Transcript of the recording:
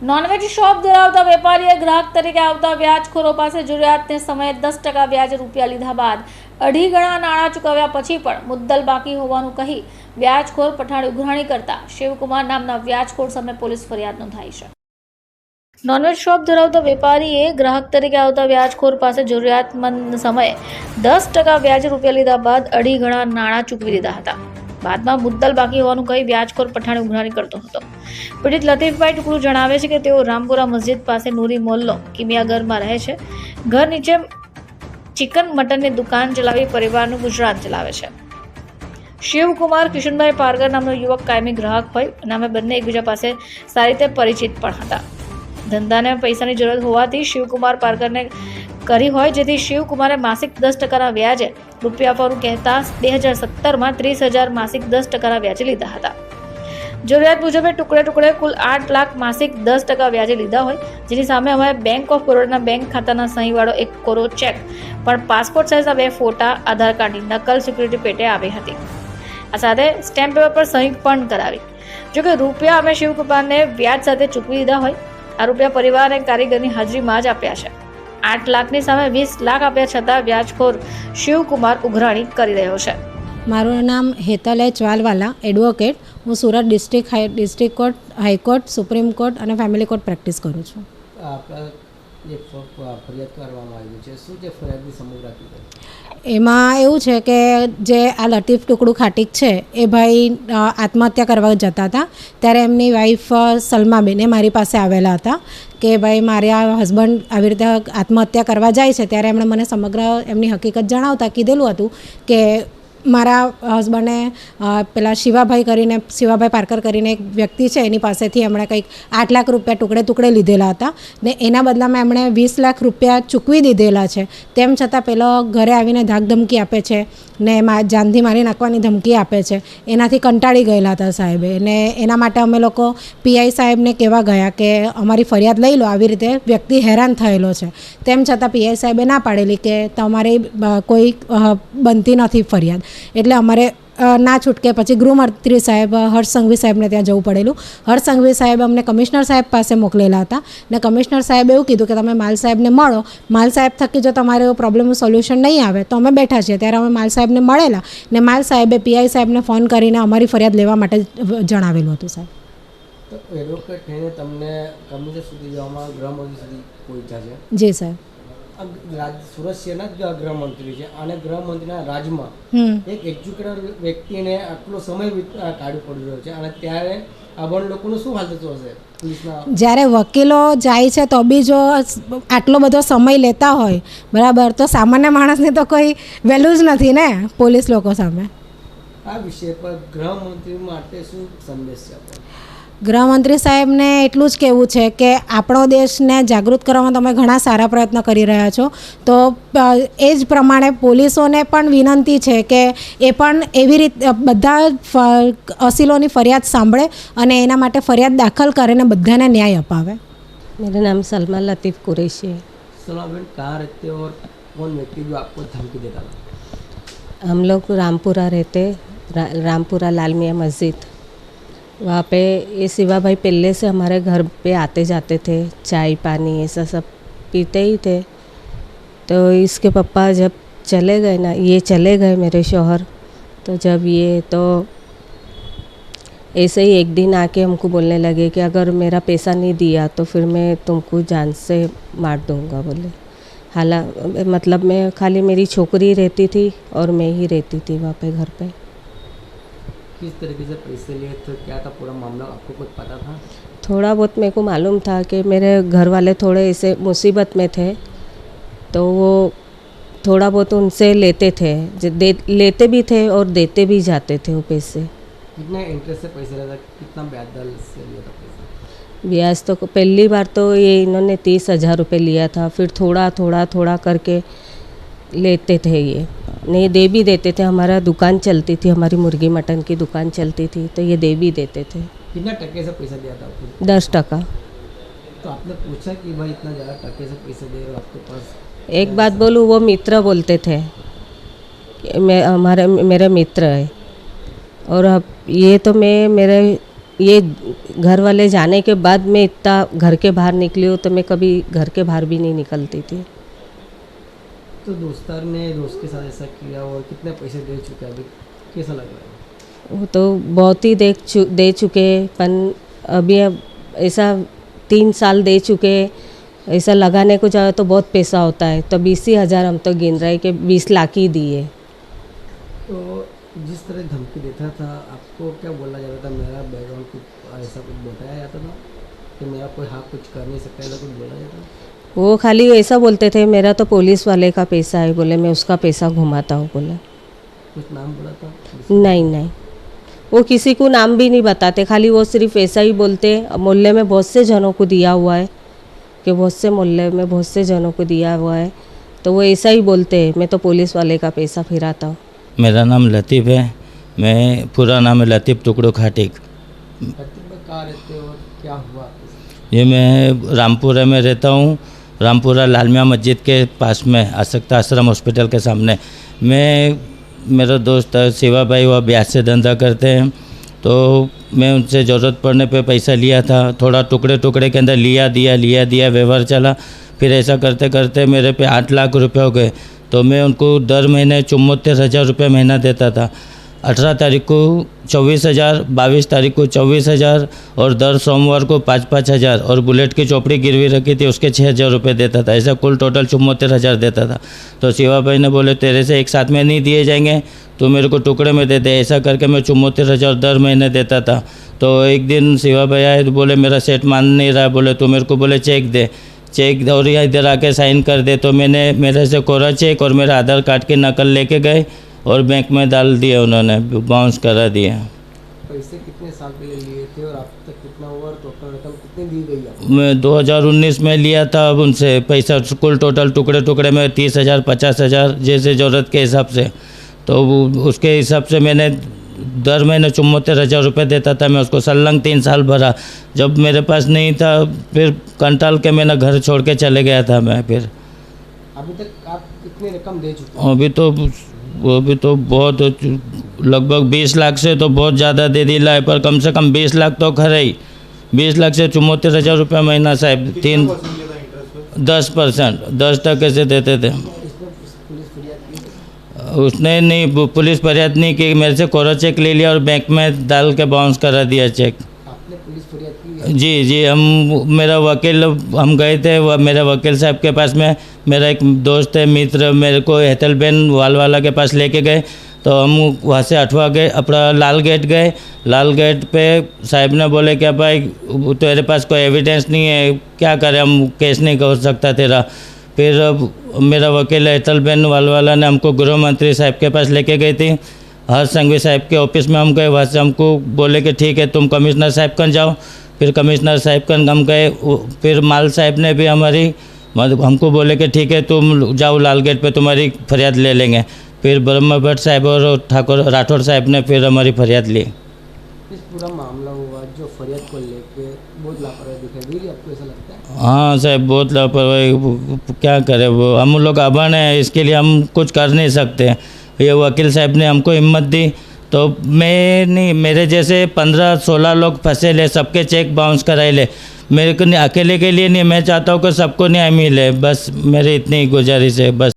Non veg shop ધરાવતા વેપારીએ ગ્રાહક તરીકે આવતા વ્યાજખોરો પાસે જરૂરિયાતને સમયે 10% વ્યાજે રૂપિયા લીધા બાદ અઢી ગણા નાણાં ચૂકવ્યા પછી પણ મુદ્દલ બાકી હોવાનું કહી વ્યાજખોર પઠાણ ઉઘરાણી કરતા શિવકુમાર નામના વ્યાજખોર સામે પોલીસ ફરિયાદ નોંધાઈ છે। નોનવેજ શોપ ધરાવતા વેપારીએ ગ્રાહક તરીકે આવતા વ્યાજખોર પાસે જરૂરિયાતમંદ સમયે 10% વ્યાજે રૂપિયા લીધા બાદ અઢી ગણા નાણાં ચૂકવી દીધા હતા। બાદમાં મુદ્દલ બાકી હોવાનું કહી વ્યાજખોર પઠાણ ઉઘરાણી કરતો હતો। પીડિત લતીફભાઈ ટુકડુ જણાવે છે કે તેઓ રામપુરા મસ્જિદ પાસે નૂરી મોલ્લો કિમિયાગરમાં રહે છે। ઘર નીચે ચિકન મટનની દુકાન ચલાવી પરિવારનું ગુજરાન ચલાવે છે। શિવકુમાર કિશનભાઈ પારગર નામનો યુવક કાયમી ગ્રાહક હોય અને અમે બંને એકબીજા પાસે સારી રીતે પરિચિત પણ હતા। ધંધાને પૈસાની જરૂરત હોવાથી શિવકુમાર પારગરને કરી હોય, જેથી શિવકુમારે માસિક 10% વ્યાજે રૂપિયા આપવાનું કહેતા 2017માં 30,000 માસિક 10% વ્યાજે લીધા હતા। જરૂરિયાત મુજબ ટુકડે કુલ 8 લાખ માસિક 10% વ્યાજે લીધા હોય, જેની સામે અમારે બેંક ઓફ બરોડાના બેંક ખાતાના સહીવાળો એક કોરો ચેક પણ પાસપોર્ટ સાઇઝના 2 ફોટા, આધાર કાર્ડની નકલ સિક્યુરિટી પેટે આવી હતી। આ સાથે સ્ટેમ્પ પેપર પર સહી પણ કરાવી। જોકે રૂપિયા અમે શિવકુમારને વ્યાજ સાથે ચૂકવી દીધા હોય। આ રૂપિયા પરિવાર અને કારીગરની હાજરીમાં જ આપ્યા છે। 8 લાખની સામે 20 લાખ આપ્યા છતાં વ્યાજખોર શિવકુમાર ઉઘરાણી કરી રહ્યો છે। મારું નામ હેતલ ચવાલવાલા, એડવોકેટ। હું Surat district court, high court, supreme court અને ફેમિલી કોર્ટ પ્રેક્ટિસ કરું છું। ફરિયાદ કરવામાં આવી છે, શું છે ફરિયાદની સમગ્ર હકીકત? એમાં એવું છે કે જે આ લતીફ ટુકડુ ખાટીક છે એ ભાઈ આત્મહત્યા કરવા જતા હતા, ત્યારે એમની વાઈફ સલમાબેન એ મારી પાસે આવેલા હતા કે ભાઈ મારા હસબન્ડ આવી રીતે આત્મહત્યા કરવા જાય છે। ત્યારે એમણે મને સમગ્ર એમની હકીકત જણાવતા કીધેલું હતું કે મારા હસબન્ડે પેલા શિવાભાઈ પારકર કરીને એક વ્યક્તિ છે એની પાસેથી એમણે કંઈક 8 લાખ રૂપિયા ટુકડે લીધેલા હતા ને એના બદલામાં એમણે 20 લાખ રૂપિયા ચૂકવી દીધેલા છે। તેમ છતાં પેલો ઘરે આવીને ધાકધમકી આપે છે ને જાનથી મારી નાખવાની ધમકી આપે છે। એનાથી કંટાળી ગયેલા હતા સાહેબે, ને એના માટે અમે લોકો પીઆઈ સાહેબને કહેવા ગયા કે અમારી ફરિયાદ લઈ લો, આવી રીતે વ્યક્તિ હેરાન થયેલો છે। તેમ છતાં પીઆઈ સાહેબે ના પાડેલી કે તમારી કોઈ બનતી નથી ફરિયાદ, એટલે અમારે ના છૂટકે પછી ગૃહમંત્રી સાહેબ હર્ષ સંઘવી સાહેબને ત્યાં જવું પડેલું। હર્ષ સંઘવી સાહેબ અમને કમિશનર સાહેબ પાસે મોકલેલા હતા ને કમિશનર સાહેબે એવું કીધું કે તમે માલ સાહેબને મળો, માલ સાહેબ થકી જો તમારે પ્રોબ્લેમનું સોલ્યુશન નહીં આવે તો અમે બેઠા છીએ। ત્યારે અમે માલ સાહેબને મળેલા ને માલ સાહેબે પીઆઈ સાહેબને ફોન કરીને અમારી ફરિયાદ લેવા માટે જણાવેલું હતું સાહેબ। તો એડવોકેટ થઈને તમને કમિશનર સુધી જવામાં ગૃહમંત્રી સુધી પહોંચ્યા છે? જી સાહેબ। સુરત શહેરના ગૃહમંત્રી છે અને ગૃહમંત્રીના રાજમાં એક એજ્યુકેટેડ વ્યક્તિને આટલો સમય કાઢવો પડી રહ્યો છે અને ત્યારે અભણ લોકોનું શું હાલ થતું હશે પોલીસના? જ્યારે વકીલો જાય છે તો બી જો આટલો બધો સમય લેતા હોય બરાબર, તો સામાન્ય માણસની તો કોઈ વેલ્યુ જ નથી ને પોલીસ લોકો સામે। આ વિષય પર ગૃહમંત્રી માટે શું સંદેશ છે? ગૃહમંત્રી સાહેબને એટલું જ કહેવું છે કે આપણો દેશને જાગૃત કરવામાં તમે ઘણા સારા પ્રયત્ન કરી રહ્યા છો, તો એ જ પ્રમાણે પોલીસોને પણ વિનંતી છે કે એ પણ એવી રીતે બધા અસીલોની ફરિયાદ સાંભળે અને એના માટે ફરિયાદ દાખલ કરીને બધાને न्याय અપાવે। मेरा नाम सलमा लतीफ़ कुरैशी है। सलमा कहाँ रहते हो और कौन व्यक्ति जो आपको धमकी देता था? हम लोग रामपुरा रहते, रामपुरा लाल मियाँ मस्जिद, वहाँ पे ये शिवा भाई पहले से हमारे घर पे आते जाते थे, चाय पानी ऐसा सब पीते ही थे। तो इसके पापा जब चले गए ना, ये चले गए मेरे शौहर, तो जब ये तो ऐसे ही एक दिन आके हमको बोलने लगे कि अगर मेरा पैसा नहीं दिया तो फिर मैं तुमको जान से मार दूँगा बोले। मतलब मैं खाली मेरी छोकरी रहती थी और मैं ही रहती थी वहाँ पे घर पे। किस तरीके से पैसे लिए थे, क्या था पूरा मामला, आपको कुछ पता था? थोड़ा बहुत मेरे को मालूम था कि मेरे घर वाले थोड़े ऐसे मुसीबत में थे, तो वो थोड़ा बहुत उनसे लेते थे, लेते भी थे और देते भी जाते थे वो पैसे। कितना इंटरेस्ट से पैसे लेता, कितना ब्याज दर से लिया था पैसा? ब्याज तो पहली बार तो ये इन्होंने 30,000 रुपये लिया था, फिर थोड़ा करके लेते थे ये, नहीं दे भी देते थे। हमारा दुकान चलती थी, हमारी मुर्गी मटन की दुकान चलती थी, तो ये दे भी देते थे। कितना टके से पैसा दिया था आपको? 10%। तो आपने पूछा कि भाई इतना ज़्यादा टके से पैसे दे रहे हो आपके पास? एक बात बोलूँ, वो मित्र बोलते थे कि मेरे मित्र है, और अब ये तो मैं मेरे ये घर वाले जाने के बाद मैं इतना घर के बाहर निकली हूँ, तो मैं कभी घर के बाहर भी नहीं निकलती थी। तो दोस्तार ने दोस्त के साथ ऐसा किया और कितने पैसे दे चुके अभी कैसा लग रहा है? वो तो बहुत ही दे चुके, पर अभी अब ऐसा 3 साल दे चुके। ऐसा लगाने को जाए तो बहुत पैसा होता है, तो 20,000 हम तो गिन रहे हैं कि 20 लाख ही दिए। तो जिस तरह धमकी देता था आपको क्या बोला जाता था? मेरा बैकग्राउंड कुछ ऐसा कुछ बताया जाता था कि मेरा कोई हाथ कुछ कर नहीं सकता, ऐसा कुछ बोला जाता था? वो खाली ऐसा बोलते थे, मेरा तो पुलिस वाले का पैसा है, बोले मैं उसका पैसा घुमाता हूँ, बोले। कुछ नाम बोला था? नहीं, वो किसी को नाम भी नहीं बताते, खाली वो सिर्फ ऐसा ही बोलते। मोहल्ले में बहुत से जनों को दिया हुआ है, कि बहुत से मोहल्ले में बहुत से जनों को दिया हुआ है, तो वो ऐसा ही बोलते हैं, मैं तो पुलिस वाले का पैसा फिराता हूँ। मेरा नाम लतीफ़ है, मैं पूरा नाम है लतीफ़ टुकड़ू खाटिक। कहाँ रहते हो और क्या हुआ? ये मैं रामपुरा में रहता हूँ, रामपुरा लाल मियाँ मस्जिद के पास में आसक्ता आश्रम हॉस्पिटल के सामने। मेरा दोस्त शिवा भाई वह ब्याज से धंधा करते हैं, तो मैं उनसे ज़रूरत पड़ने पे पैसा लिया था, थोड़ा टुकड़े टुकड़े के अंदर लिया दिया व्यवहार चला। फिर ऐसा करते करते मेरे पे 8 लाख रुपए हो गए, तो मैं उनको दर महीने 74,000 रुपये महीना देता था। 18 तारीख को 24,000, 22 तारीख को 24,000 और दर सोमवार को 5-5 हज़ार, और बुलेट की चौपड़ी गिरवी रखी थी उसके 6,000 रुपये देता था। ऐसा कुल टोटल 74,000 देता था। तो शिवा भाई ने बोले तेरे से एक साथ में नहीं दिए जाएंगे, तो मेरे को टुकड़े में दे दे। ऐसा करके मैं 74,000 दर महीने देता था। तो एक दिन शिवा भाई आए तो बोले मेरा सेट मान नहीं रहा, बोले तो मेरे को बोले चेक दे, चेक और यहाँ इधर आके साइन कर दे। तो मैंने मेरे से कोरा चेक और मेरा आधार कार्ड की नकल लेके गए और बैंक में डाल दिया, उन्होंने बाउंस करा दिया। पैसे कितने साल पहले लिए थे और अब तक कितना हुआ और टोटल रकम कितनी दी गई आपको? मैं 2019 में लिया था अब उनसे पैसा, कुल टोटल टुकड़े टुकड़े में 30,000 50,000 जैसे ज़रूरत के हिसाब से। तो उसके हिसाब से मैंने दर महीने 74,000 रुपये देता था। मैं उसको संलग्न 3 साल भरा। जब मेरे पास नहीं था फिर कंटाल के मैंने घर छोड़ के चले गया था मैं। फिर अभी तक आप कितनी रकम दे चुके हैं? अभी तो बहुत लगभग 20 लाख से तो बहुत ज़्यादा दे दिला है, पर कम से कम 20 लाख तो खरे ही। 20 लाख से 74,000 रुपये महीना साहब, 10% 10% से देते थे। उसने नहीं पुलिस फरियाद नहीं की, मेरे से कोरा चेक ले लिया और बैंक में डाल के बाउंस करा दिया चेक। आपने पुलिस फरियाद की? जी मेरा वकील, हम गए थे मेरे वकील साहब के पास में। मेरा एक दोस्त है मित्र, मेरे को हेतलबेन वालवाला के पास लेके गए, तो हम वहाँ से अठवा गए, अपना लाल गेट गए। लाल गेट पे साहब ने बोले क्या भाई तेरे पास कोई एविडेंस नहीं है, क्या करें, हम केस नहीं कर सकता तेरा। फिर मेरा वकील हेतलबेन वालवाला ने हमको गृह मंत्री साहब के पास लेके गई थी, हर्ष संघवी साहब के ऑफिस में हम गए। वहाँ से हमको बोले कि ठीक है तुम कमिश्नर साहब कन जाओ। फिर कमिश्नर साहब कन हम गए। फिर माल साहब ने भी हमको बोले कि ठीक है तुम जाओ लाल गेट पे, तुम्हारी फरियाद ले लेंगे। फिर ब्रह्म भट्ट साहब और ठाकुर राठौर साहब ने फिर हमारी फरियाद ली। इस पूरा मामला हुआ जो फरियाद को लेके बहुत लापरवाही दिखाई दे रही है, आपको ऐसा लगता है? हाँ साहब बहुत लापरवाही, क्या करें, वो हम लोग अभन हैं, इसके लिए हम कुछ कर नहीं सकते। ये वकील साहब ने हमको हिम्मत दी, तो मैं नहीं, मेरे जैसे 15-16 लोग फंसे ले, सबके चेक बाउंस कराए ले। मेरे को अकेले के लिए नहीं, मैं चाहता हूँ कि सबको न्याय मिले, बस मेरी इतनी गुजारिश है बस।